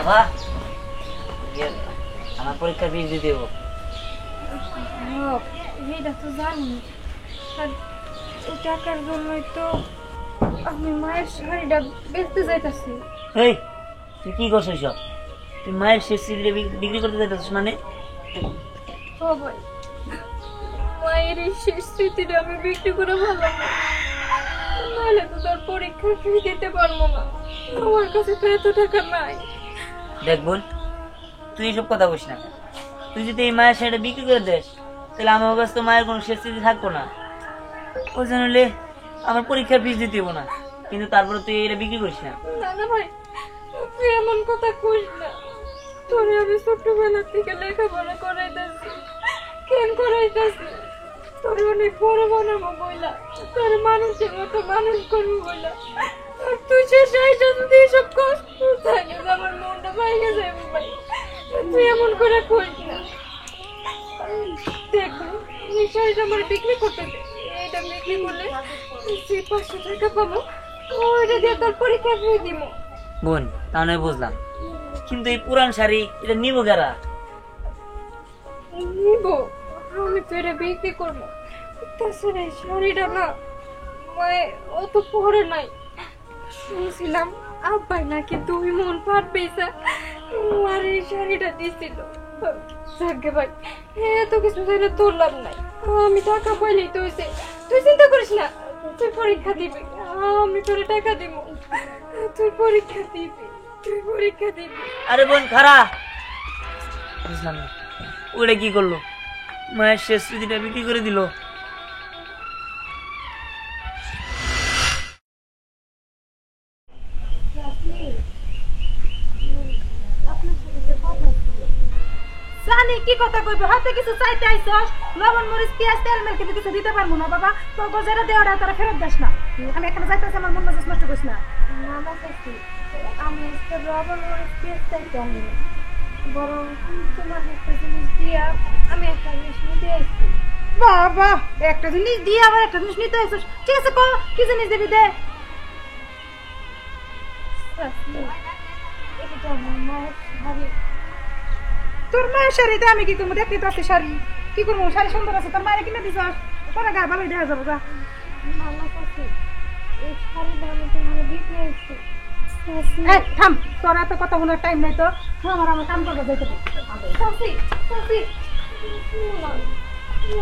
বাবা আমার পরীক্ষার ফিস দিতে দেবো। এটা তো জানি, আর এই টাকার জন্যই তো আমি মায়ের শাড়িটা বেচতে যাইতাছি। এই তুই কি করছিস সব? তুই মায়ের শেষ স্মৃতিটা বিক্রি করতে যাইতেছিস মানে? ও ভাই, মায়ের এই শেষ স্মৃতিটা আমি বিক্রি করে ভালো না, নাহলে তো তোর পরীক্ষা ফি দিতে পারবো না। আমার কাছে তো এত টাকা নাই। দেখ বোন, তুই এসব কথা বলিস না। তুই যদি এই মায়ের শাড়িটা বিক্রি করে দেস তাহলে আমার কাছে তো মায়ের কোনো শেষ স্মৃতি থাকবো না। ওই জন্য আমার পরীক্ষার ফিস দিতে হবো না, কিন্তু তারপরে তুই এটা বিক্রি করিস না। না না ভাই, তুই এমন কথা কইস না। তোরে আমি ছোটবেলা থেকে লেখাপড়া করাইতেছি, কেন করাইতেছি? তোরে অনেক বড় বানাবো বইলা, তোর মানুষের মতো মানুষ করবো বইলা, আর তুই শেষে আইসা যদি এসব কষ্ট থাকে আমার মনটা ভাইগে যাবে ভাই। তুই এমন করে কইস না। দেখ ভাই, এই শাড়িটা আমার বিক্রি করতে দে। এটা বিক্রি করলে তুই 500 টাকা পাবো, ওইটা দিয়ে তোর পরীক্ষা ফি দিব। বোন তাহলে বুঝলাম, কিন্তু এই পুরান শাড়ি এটা নিবো কারা? নিব, আমি তো এটা বিক্রি করবো। তাছাড়া এই শাড়িটা না মায়ে অত পরে নাই। শুনছিলাম আব্বাই নাকি 2 মন পাট পেয়েছে, আর এই শাড়িটা দিছিল। যাকে ভাই, এত কিছু জানে তোর লাভ নাই। আমি টাকা পাইলেই তো হয়েছে, তুই চিন্তা করিস না। তুই পরীক্ষা দিবি, আমি তোরে টাকা দিব। তুই পরীক্ষা দিবি, তুই পরীক্ষা দিবি। আরে বোন খারা, বুঝলাম না ওটা কি করলো? মায়ের শেষ স্মৃতিটা বিক্রি করে দিল। জানি কি কথা কইবো, হাতে কিছু চাইতে আইছস, লবণ মরিচ পেঁয়াজ তেল মেল কিন্তু কিছু দিতে পারবো না বাবা। তো গজারা দেওয়াটা তারা ফেরত দেস না। আমি এখানে যাইতেছি, আমার মন মেজাজ নষ্ট করিস না। মামা কাছে আমি লবণ মরিচ পেঁয়াজ চাইতে আমি বরং তোমার একটা জিনিস দিয়া আমি একটা জিনিস নিতে আসছি। বাবা, একটা জিনিস দিয়ে আবার একটা জিনিস নিতে আইছস? ঠিক আছে, কো কি জিনিস দিবি দে। এটা আমার মায়ের শাড়ি। তোর মায়ের শাড়িতে আমি কি করবো? দেখতে তো আছে শাড়ি, কি করবো? শাড়ি সুন্দর আছে, তোর মায়ের কিনে দিছস, তোরা গা ভালোই দেখা যাবো। যা মামা কাছে এই শাড়িটা আমি তোমার দিতে আসছি। এই থাম, তোর এত কথা বলার টাইম নাই তো। আমার আমার কাম করবো, যাইতে দে। সাসি, সাসি,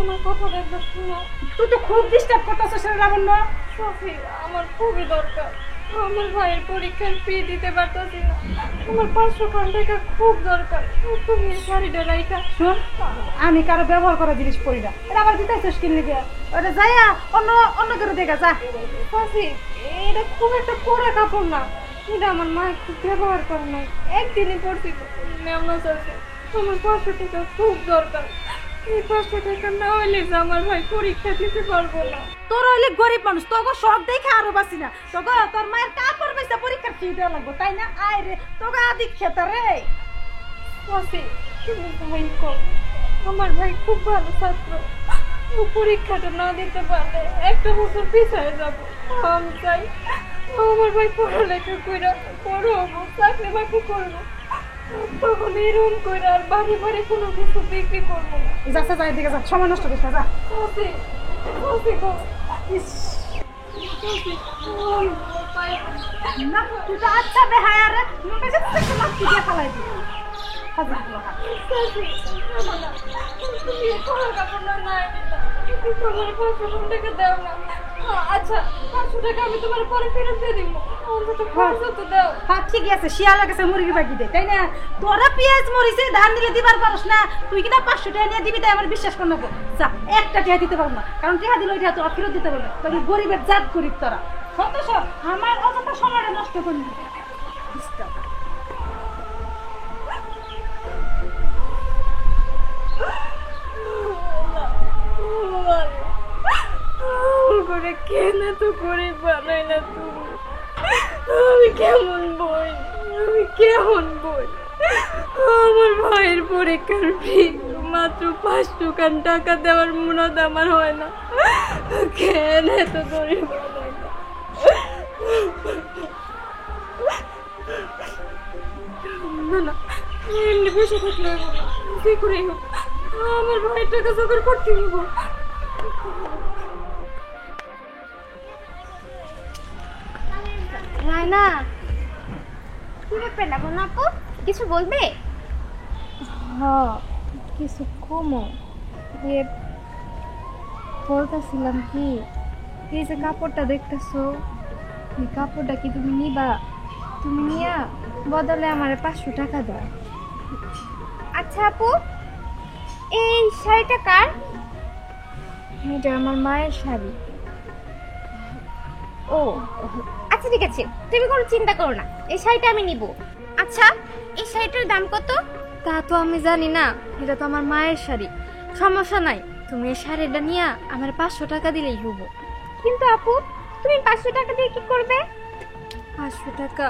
আমার কথাটা একবার শোনো। তুই তো খুব ডিস্টার্ব করতেছিস লাবণ্য। সাসি, আমার খুবই দরকার। আমার ভাইয়ের পরীক্ষার ফি দিতে পারতেছি না, আমার 500 টাকা খুব দরকার। তুমি এই শাড়িটা রাইখা। শোন, আমি কারো ব্যবহার করা জিনিস পড়ি না, এটা আবার দিতে আসছিস কিনলে গিয়া ওটা যাইয়া অন্য অন্য করে দেখা যা। সাসি, এটা খুব একটা পোড়া কাপড় না, এটা আমার মা খুব ব্যবহার করে নাই, একদিনই পড়ছিল। মেমনা সাসি, আমার 500 টাকা খুব দরকার। এই 500 টাকা না হইলে যে আমার ভাই পরীক্ষা দিতে পারবো না। তোর হইলে গরিব মানুষ, তোকে সব দেখে আরো বাসি না। তোকে তোর মায়ের কাপড় পয়সা পরীক্ষার ফি দেওয়া লাগবে, তাই না? আয় রে, তোকে আদি খেতে রে। সাসি, তুমি ভাই কর, আমার ভাই খুব ভালো ছাত্র, ও পরীক্ষাটা না দিতে পারলে 1 বছর পিছায় যাবো। আমি চাই আমার ভাই পড়ালেখা করে বড় হবো, চাকরি বাকরি করবো, তখন এরকম করে আর বাড়ি বাড়ি কোনো কিছু বিক্রি করবো না। যাচ্ছে, যাই দিকে যা, সময় নষ্ট করিস না, যা। সাসি, সাসি গো, ইস, সাসি, না তুই তো আচ্ছা বেহায়া রে, মুখে যে একটা মাছি দিয়ে ফালাই দিবি। হাজির হলো হাত। সাসি, না, তুমি পড়া কাপড় না দিতা, তুমি তোমার 500 টাকা দাও না। আচ্ছা, 500 টাকা আমি তোমার পরে ফেরত দিয়ে দিব, অন্তত 500 তো দাও। হ্যাঁ ঠিক আছে, শিয়ালের কাছে মুরগি বাকি দে, তাই না? তোরা পেঁয়াজ মরিছে ধান দিলে দিবার পারস না, তুই কিনা 500 টাকা নিয়ে দিবি, তাই আমার বিশ্বাস করে নেবো। যা, একটা টিয়া দিতে পারবো না, কারণ টিয়া দিলে ওই টিয়া তোরা ফেরত দিতে পারবে। তোর গরিবের জাত গরিব তোরা। সন্তোষ, আমার অযথা সময়টা নষ্ট করবি। করে কেন তো করে বানাই না তুমি? আমি কেমন বই, আমি কেমন বই? আমার ভাইয়ের পরীক্ষার ফি মাত্র 500 টাকা দেওয়ার মুনাদ আমার হয় না, কেন এত করে বানাই না? বসে থাকলে হইব না। যে করেই হোক আমার ভাইয়ের টাকা জোগাড় করতে হইব। রায়না, কি ব্যাপার লাবণ্য আপু, কিছু বলবে? হ্যাঁ, কিছু কমো যে বলতেছিলাম কি, এই যে কাপড়টা দেখতেছো, এই কাপড়টা কি তুমি নিবা? তুমি নিয়া বদলে আমারে 500 টাকা দাও। আচ্ছা আপু, এই শাড়িটা কার? এটা আমার মায়ের শাড়ি। ও আচ্ছা ঠিক আছে, তুমি কোনো চিন্তা করো না, এই শাড়িটা আমি নিব। আচ্ছা, এই শাড়িটার দাম কত? তা তো আমি জানি না, এটা তো আমার মায়ের শাড়ি। সমস্যা নাই, তুমি এই শাড়িটা নিয়া আমার 500 টাকা দিলেই হইব। কিন্তু আপু, তুমি 500 টাকা দিয়ে কি করবে? 500 টাকা?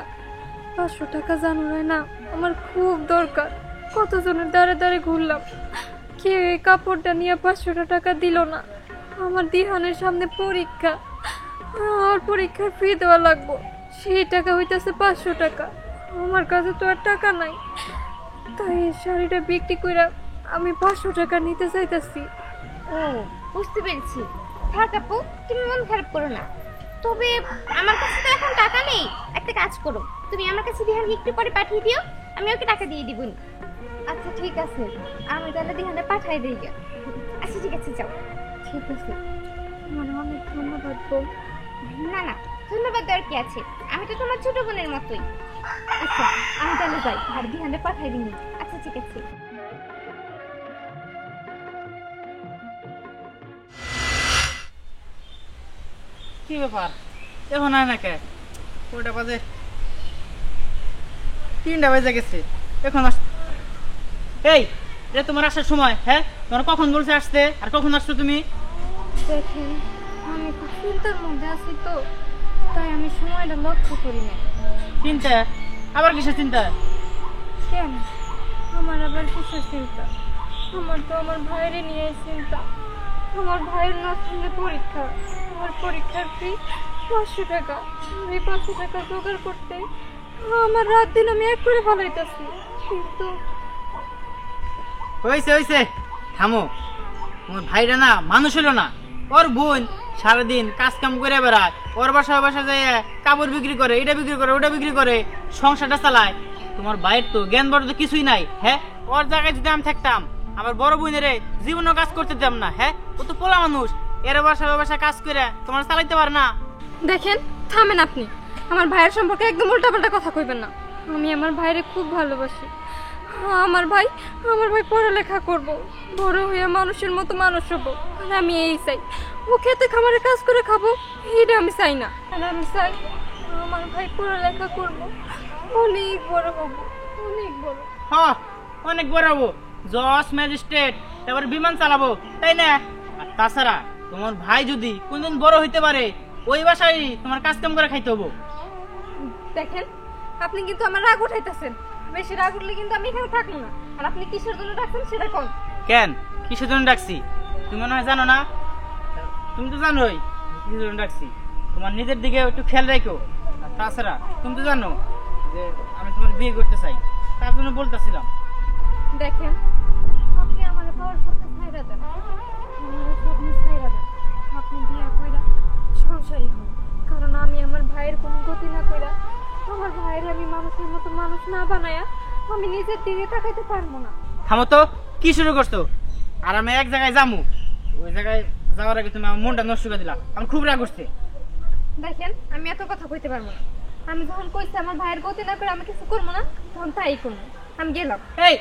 500 টাকা জানো না, আমার খুব দরকার। কতজনের দ্বারে দ্বারে ঘুরলাম, কেউ এই কাপড়টা নিয়ে 500 টাকা দিল না। আমার দিহানের সামনে পরীক্ষা, আর পরীক্ষার ফি দেওয়া লাগবো, সেই টাকা হইতেছে 500 টাকা। আমার কাছে তো আর টাকা নাই, তাই এই শাড়িটা বিক্রি করে আমি 500 টাকা নিতে চাইতেছি। ও বুঝতে পেরেছি। থাক আপু, তুমি মন খারাপ করো না। তবে আমার কাছে তো এখন টাকা নেই, একটা কাজ করো, তুমি আমার কাছে দিহানকে একটু পরে পাঠিয়ে দিও, আমি ওকে টাকা দিয়ে দিব। আচ্ছা ঠিক আছে, আমি তাহলে দিহানে পাঠাই দিই। আচ্ছা ঠিক আছে, যাও। ঠিক আছে, আমার অনেক ধন্যবাদ বোন। না না, ধন্যবাদ দেওয়ার কি আছে, আমি তো তোমার ছোট বোনের মতোই। আচ্ছা আমি তাহলে যাই, আর দিহানে পাঠাই দিই। আচ্ছা ঠিক আছে। কি ব্যাপার এখন হয় না কে? কয়টা বাজে? 3টা বেজে গেছে, এখন এই এটা তোমার আসার সময়? হ্যাঁ, তোমার কখন বলছে আসতে, আর কখন আসছো তুমি? দেখেন, আমি খুব চিন্তার মধ্যে আছি তো, তাই আমি সময়টা লক্ষ্য করি না। চিন্তা? আবার কিসের চিন্তা? কেন আমার আবার কিসের চিন্তা? আমার তো আমার ভাইয়ের নিয়ে চিন্তা। আমার ভাইয়ের নতুন পরীক্ষা, আমার পরীক্ষার ফি 500 টাকা। এই 500 টাকা জোগাড় করতে আমার রাত দিন আমি এক করে ফেলাইতেছি, কিন্তু হয়েছে হয়েছে, থামো। তোমার ভাইরা না মানুষ হলো না। ওর বোন সারাদিন কাজ কাম করে বেড়ায়, ওর বাসা যায় কাপড় বিক্রি করে, এটা বিক্রি করে, ওটা বিক্রি করে, সংসারটা চালায়। তোমার ভাইয়ের তো জ্ঞান বড় তো কিছুই নাই। হ্যাঁ, ওর জায়গায় যদি আমি থাকতাম, আমার বড় বোনের জীবনও কাজ করতে দিতাম না। হ্যাঁ, ও তো পোলা মানুষ, এর বাসা কাজ করে তোমার চালাইতে পারে না। দেখেন, থামেন আপনি। আমার ভাইয়ের সম্পর্কে একদম উল্টাপাল্টা কথা কইবেন না। আমি আমার ভাইরে খুব ভালোবাসি। আমার ভাই পড়ালেখা করব, বড় হয়ে মানুষের মতো মানুষ হবো, আর আমি এই চাই। ও খেতে খামারে কাজ করে খাবো, এটা আমি চাই না। আর আমি চাই আমার ভাই পড়ালেখা করব, অনেক বড় হবো, অনেক বড়। হ্যাঁ, অনেক বড় হবো, জজ ম্যাজিস্ট্রেট, তারপরে বিমান চালাবো, তাই না? আর তাছাড়া তোমার ভাই যদি কোনদিন বড় হইতে পারে, ওই বাসায় তোমার কাজ কাম করে খাইতে হবো। দেখেন, আপনি কিন্তু আমার রাগ উঠাইতেছেন। বেশি রাগ উঠলে কিন্তু আমি এখানে থাকবো না। আর আপনি কিসের জন্য ডাকছেন সেটা কোন? কেন, কিসের জন্য ডাকছি তুমি মনে হয় জানো না? তুমি তো জানোই কিসের জন্য ডাকছি। তোমার নিজের দিকে একটু খেয়াল রাখো। আর তাছাড়া তুমি তো জানো যে আমি তোমার বিয়ে করতে চাই, তার জন্য বলতেছিলাম। দেখেন, আপনি আমার পাওয়ার করতে ছাইরা দেন, আমার স্বপ্ন ছাইরা দেন। আপনি বিয়ে কইরা সংসারী হন, কারণ আমি আমার ভাইয়ের কোনো গতি না কইরা, আমার ভাইয়ের আমি মানুষের মতো মানুষ না বানায়া আমি নিজের দিকে তাকাইতে পারবো না। থামো তো, কি শুরু করছো? আর আমি এক জায়গায় যাবো, ওই জায়গায় যাওয়ার আগে তুমি আমার মনটা নষ্ট করে দিলা, আমার খুব রাগ করছে। দেখেন, আমি এত কথা কইতে পারবো না। আমি যখন কইছি আমার ভাইয়ের গতি না করে আমি কিছু করবো না, তখন তাই করবো। আমি গেলাম। এই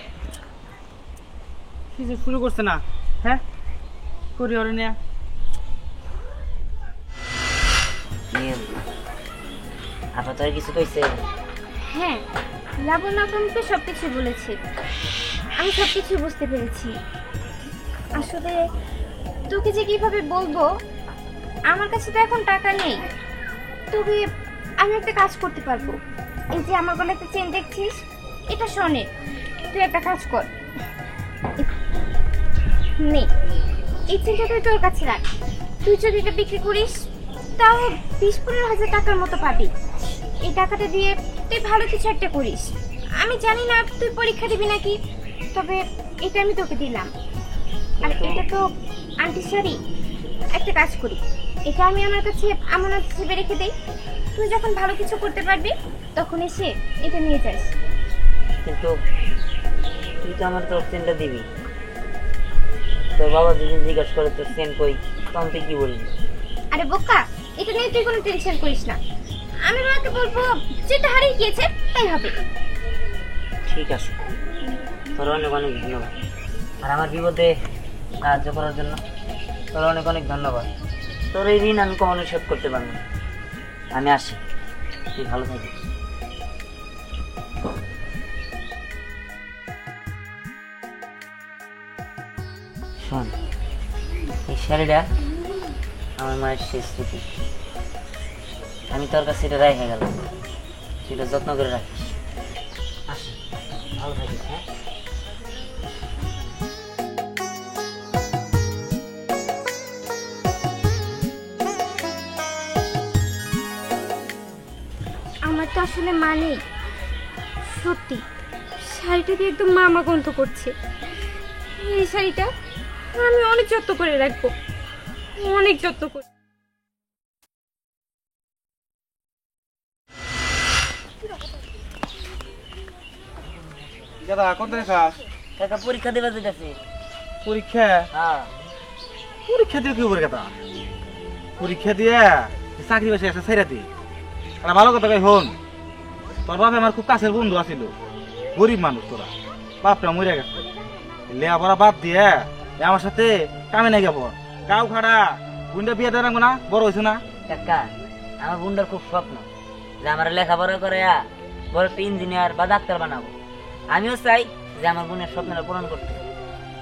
কিছু শুরু করছে না? হ্যাঁ, করি ওরে নিয়ে। আপনার তো আর কিছু কইছে? হ্যাঁ, লাবণ্য আপনাকে সবকিছু বলেছে, আমি সবকিছু বুঝতে পেরেছি। আসলে তোকে যে কিভাবে বলবো, আমার কাছে তো এখন টাকা নেই, তবে আমি একটা কাজ করতে পারবো। এই যে আমার গলায় একটা চেন দেখছিস, এটা শোনে, তুই একটা কাজ কর, নে এই চেনটা তুই তোর কাছে রাখ। তুই যদি এটা বিক্রি করিস, তাও 20-15 হাজার টাকার মতো পাবি। এই টাকাটা দিয়ে তুই ভালো কিছু একটা করিস, আমি জানি না তুই পরীক্ষা দিবি নাকি, তবে এটা আমি তোকে দিলাম। আর এটা তো আন্টি শাড়ি। একটা কাজ করি, এটা আমি আমার কাছে আমানত হিসেবে রেখে দেই। তুই যখন ভালো কিছু করতে পারবি তখন এসে এটা নিয়ে যাস। কিন্তু তুই তো আমার তোর চেনটা দিবি। তোর বাবা যদি জিজ্ঞাসা করে তোর চেন কই, তখন তুই কি বলবি? আরে বোকা, এটা নিয়ে তুই কোনো টেনশন করিস না। আমি ওনাকে বলবো যেটা হারিয়ে গিয়েছে তাই হবে। ঠিক আছে, তোর অনেক অনেক ধন্যবাদ। আর আমার বিপদে সাহায্য করার জন্য তোর অনেক অনেক ধন্যবাদ। তোর এই ঋণ আমি কখনোই শোধ করতে পারবো না। আমি আসি, তুই ভালো থাকিস। শোন, এই শাড়িটা আমার মায়ের শেষ স্মৃতি। আমি তোর কাছে এটা রেখে গেলাম, সেটা যত্ন করে রাখিস। আসি, ভালো থাকিস। হ্যাঁ, আমার তো আসলে মা নেই। সত্যি শাড়িটা দিয়ে একদম মামা গন্ধ করছে। এই শাড়িটা আমি অনেক যত্ন করে রাখবো, অনেক যত্ন করে। দাদা কোথায় খাস? কাকা পরীক্ষা দেবার যেতেছি। পরীক্ষা? হ্যাঁ। পরীক্ষা দিয়ে কি করে কথা? পরীক্ষা দিয়ে চাকরি বাসে একটা ছেড়ে দি। আর ভালো কথা কই হন, তোর বাপ আমার খুব কাছের বন্ধু আছিল, গরিব মানুষ তোরা, বাপটা মরে গেছে। লেখাপড়া বাদ দিয়ে আমার সাথে কামে নাই যাব, গাও খাড়া বুনটা বিয়ে দেওয়া না, বড় হয়েছে না? কাকা, আমার বোনটার খুব স্বপ্ন যে আমার লেখাপড়া করে বড় একটা ইঞ্জিনিয়ার বা ডাক্তার বানাবো। আমিও চাই যে আমার বোনের স্বপ্নটা পূরণ করতে।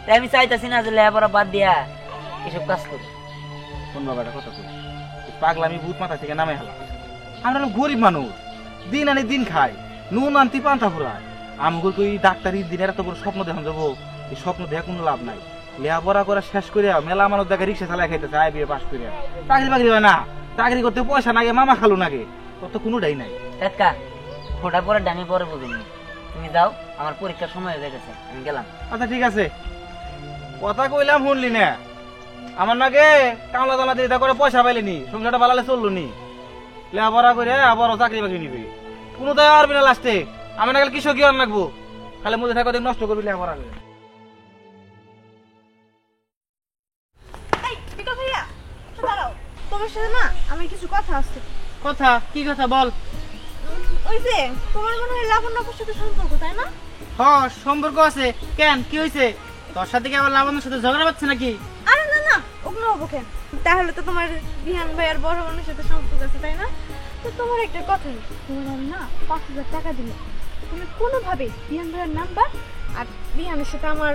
তাই আমি চাইতেছি না যে লেখাপড়া বাদ দিয়া এসব কাজ করি। কোন বাবা একটা কথা কই, পাগলামি ভূত মাথা থেকে নামে হেলা। আমরা হলো গরিব মানুষ, দিন আনি দিন খাই, নুন আনতি পান্তা ফুরায়। আমগুলো তো এই ডাক্তার ইঞ্জিনিয়ার এত বড় স্বপ্ন দেখান যাবো, এই স্বপ্ন দেখে কোনো লাভ নাই। লেখাপড়া করে শেষ করে মেলা মানুষ দেখে রিক্সা চালায় খাইতেছে, আই বিয়ে পাস করে। চাকরি বাকরি হয় না, চাকরি করতে পয়সা নাগে, মামা খালু নাগে, তোর তো কোনোটাই নাই। কাকা, ফোটা পরে ডানি পরে বুঝুন। তুমি যাও, আমার পরীক্ষার সময় হয়ে গেছে, আমি গেলাম। আচ্ছা ঠিক আছে, কথা কইলাম শুনলি না? আমার নাগে কামলা দামলা দিয়ে করে পয়সা পাইলিনি, সংসারটা বালালে চললো নি। লেখাপড়া করে আবার চাকরি বাকরি নিবি, কোনো তাই পারবি না লাস্টে। আমি না গেলে কৃষক আর লাগবো, খালি মধ্যে থাকা নষ্ট করবি লেখাপড়া করে। ভাইয়া দাঁড়াও, তোমার সাথে না আমার কিছু কথা আছে। কথা? কি কথা বল? ওই যে তোমার মনে হয় লাবণ্যর সাথে সম্পর্ক, তাই না? হ্যাঁ সম্পর্ক আছে। কেন, কি হয়েছে? তোর সাথে কি আবার লাবণ্যর সাথে ঝগড়া পাচ্ছে নাকি? আরে না না, ওগুলো হবো কেন? তাহলে তো তোমার বিহান ভাইয়ার বড় বোনের সাথে সম্পর্ক আছে, তাই না? তো তোমার একটা কথাই, তোমার আমি না 5,000 টাকা দিলে তুমি কোনোভাবে বিহান ভাইয়ার নাম্বার আর বিহানের সাথে আমার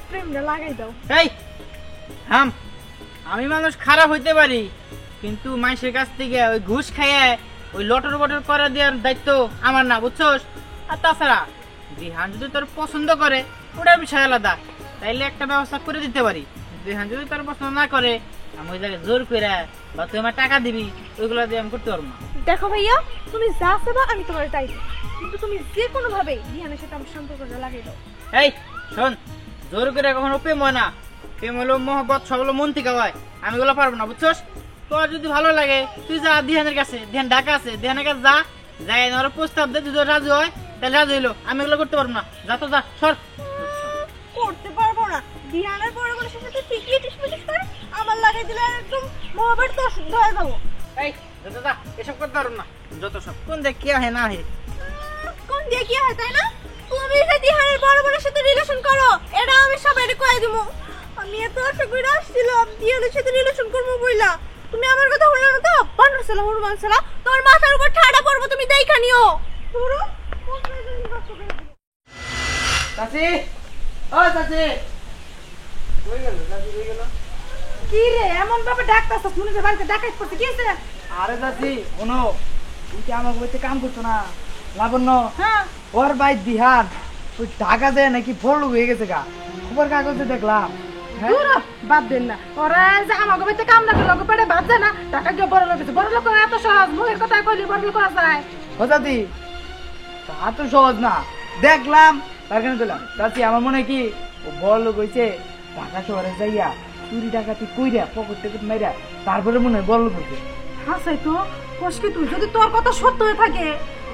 প্রেমটা লাগাই দাও। এই হাম, আমি মানুষ খারাপ হইতে পারি, কিন্তু মানুষের কাছ থেকে ওই ঘুষ খাইয়ে ওই লটর বটর করে দেওয়ার দায়িত্ব আমার না, বুঝছস? আর তাছাড়া বিহান যদি তোর পছন্দ করে ওটা বিষয় আলাদা, তাইলে একটা ব্যবস্থা করে দিতে পারি। বিহান যদি তোর পছন্দ না করে, আমি ওই জায়গায় জোর করে বা তুই আমার টাকা দিবি, ওইগুলো দিয়ে আমি করতে পারবো না। দেখো ভাইয়া, তুমি যা চাবা আমি তোমার তাই দেব, কিন্তু তুমি যে কোনো ভাবে বিহানের সাথে আমার সম্পর্কটা লাগাই দাও। এই শোন, জোর করে কখনো প্রেম হয় না। প্রেম হলো মহব্বত, সব হলো মন থেকে হয়। আমি ওগুলো পারবো না, বুঝছস? তোর যদি ভালো লাগে তুই যা দিহানের কাছে, দিহান ঢাকা আছে, দিহানের কাছে যা, যাই ওরা প্রস্তাব দে, যদি রাজি হয় তাহলে রাজি হইলো। আমি এগুলো করতে পারবো না, যা তো যা, সর। করতে পারবো না? বিহানের বড় বোনের সাথে ঠিকই টিসমিটিস করে আমার লাগাই দিলে একদম মহাভারত তো অশুদ্ধ হয়ে যাবো। এই যা যা, এসব করতে পারবো না, যত সব কোন দেখ কি হয় না হয়। কোন দিয়ে কি হয়, তাই না? তুমি যে দিহানের বড় বোনের সাথে রিলেশন করো, এটা আমি সবাইকে কয়ে দিব। আমি এত আশা করে আসছিলাম দিহানের সাথে রিলেশন করবো বইলা, তুমি আমার কথা হলো না তো? বানর সালা হনুমান সালা, তোমার মাথার উপর ঠাড়া পড়বো, তুমি দেখা নিও। পুরো চাচি, ও চাচি, কই গেল চাচি? কই গেল? কি রে এমন ভাবে ডাকতাছ? মনে হয় বাড়িতে ডাকাত করতে কি হইছে? আরে চাচি শোনো, তুই কি আমার বাড়িতে কাম করছো না? লাবণ্য হ্যাঁ, ওর ভাই দিহান ওই টাকা দেয় নাকি বড় হয়ে গেছে গা, খবর কাগজে দেখলাম। হ্যাঁ? দূর হ, বাদ দেন না। ওরা যে আমাকে বাড়িতে কাম না করলে ওকে পেটে বাদ যায় না, টাকা দিয়ে বড় লোক হয়েছে। বড় লোক এত সহজ, মুখের কথা কইলে বড় লোক করা যায়। ও চাচি তা তো সহজ না, দেখলাম তার কারণে দিলাম। চাচি আমার মনে হয় কি ও বড় লোক হয়েছে, ঢাকা শহরে যাইয়া চুরি ডাকাতি কইরা পকেট টেকেট মাইরা তারপরে মনে হয় বড় লোক হয়েছে। হাসাই তো কষ্ট, তুই যদি তোর কথা সত্য হয়ে থাকে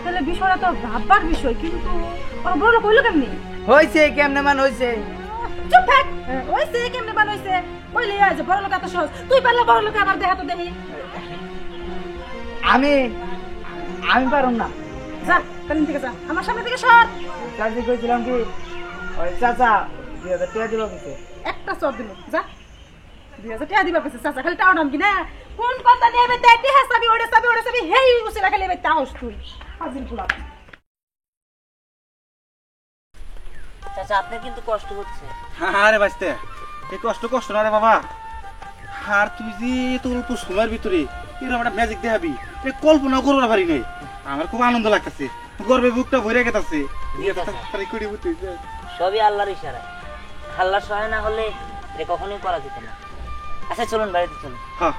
তাহলে বিষয়টা তো ভাববার বিষয়, কিন্তু ওরা বড় লোক হইলো কেমনি? হয়েছে কেমনে মান হয়েছে? চুপ থাক। হইছে কেমনে বানাইছে কইলে আজ বড় লোক এত সহজ, তুই পারলে বড় লোক আমার দেখাতো দেখি। আমি পারুম না। যা তাহলে থেকে যা, আমার সামনে থেকে সর। চাচি কইছিলাম কি ওই চাচা 2000 টাকা দিবা কিছু। একটা চর দিল, যা 2000 টাকা দিবা পেছে চাচা, খালি টাও নাম কি না কোন কথা নেবে দেখতে হাসাবি ওড়ে সাবি হেই উসে রাখলে বে তাওস তুই ফাজিল পুলা। চাচা আপনার কিন্তু কষ্ট হচ্ছে। আরে বাঁচতে এই কষ্ট না রে বাবা। আর তুই যে তোর অল্প সময়ের ভিতরে এরকম একটা ম্যাজিক দেখাবি এ কল্পনা করবার পারি নাই। আমার খুব আনন্দ লাগতেছে, গর্বে বুকটা ভরে গেছে। সবই আল্লাহর ইশারা, আল্লাহর সহায় না হলে এটা কখনোই করা যেত না। আচ্ছা চলুন বাড়িতে চলুন। হ্যাঁ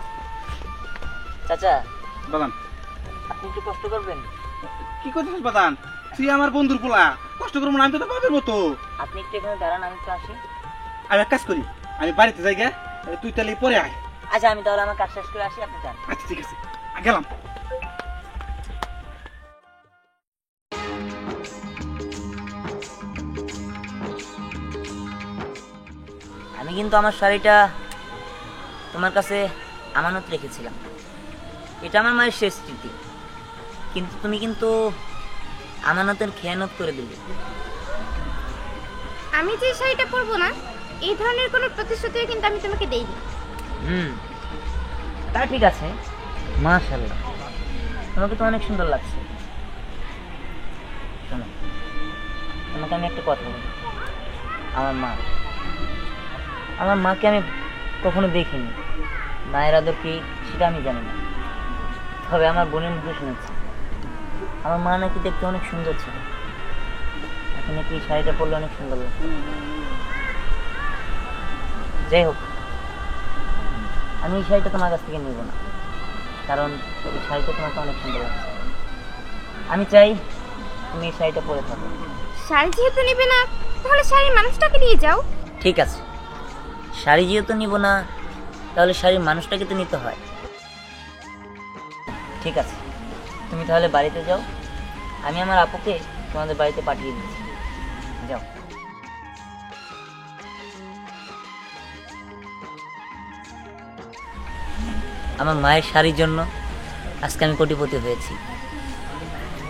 চাচা বাদান, আপনি একটু কষ্ট করবেন। কি করছিস বাদান? তুই আমার বন্ধুর পোলা, কষ্ট করবো না আমি তো পাবের মতো। আপনি একটু এখানে দাঁড়ান, আমি একটু আসি। আমি এক কাজ করি, আমি বাড়িতে যাই গে, তুই তাহলে পরে আয়। আচ্ছা আমি তাহলে আমার কাজ শেষ করে আসি, আপনি যান। আচ্ছা ঠিক আছে, গেলাম। আমি কিন্তু আমার শাড়িটা তোমার কাছে আমানত রেখেছিলাম, এটা আমার মায়ের শেষ স্মৃতি, কিন্তু তুমি কিন্তু আমানতের খেয়ানত করে দিলে। আমি যে শাড়িটা পরবো না এই ধরনের কোনো প্রতিশ্রুতিও কিন্তু আমি তোমাকে দেইনি। তা ঠিক আছে, মাশাআল্লাহ তোমাকে তো অনেক সুন্দর লাগছে। শোনো, তোমাকে আমি একটা কথা বলি। আমার মাকে আমি কখনো দেখিনি, মায়ের আদর কি সেটা আমি জানি না, তবে আমার বোনের মুখে শুনেছি আমার মা নাকি দেখতে অনেক সুন্দর ছিল, এখন নাকি এই শাড়িটা পরলে অনেক সুন্দর লাগছে। যাই হোক, আমি এই শাড়িটা তোমার কাছ থেকে নেব না, কারণ এই শাড়িটা তোমাকে অনেক সুন্দর লাগছে। আমি চাই তুমি এই শাড়িটা পরে থাকো। শাড়ি যেহেতু নিবে না তাহলে শাড়ির মানুষটাকে নিয়ে যাও। ঠিক আছে, শাড়ি যেহেতু নিব না তাহলে শাড়ির মানুষটাকে তো নিতে হয়। ঠিক আছে, তুমি তাহলে বাড়িতে যাও, আমি আমার আপুকে তোমাদের বাড়িতে পাঠিয়ে দিচ্ছি, যাও। আমার মায়ের শাড়ির জন্য আজকে আমি কোটিপতি হয়েছি,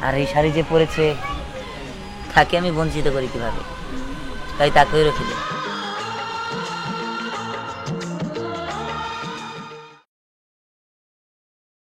আর এই শাড়ি যে পরেছে তাকে আমি বঞ্চিত করি কিভাবে, তাই তাকেও রেখে দিই।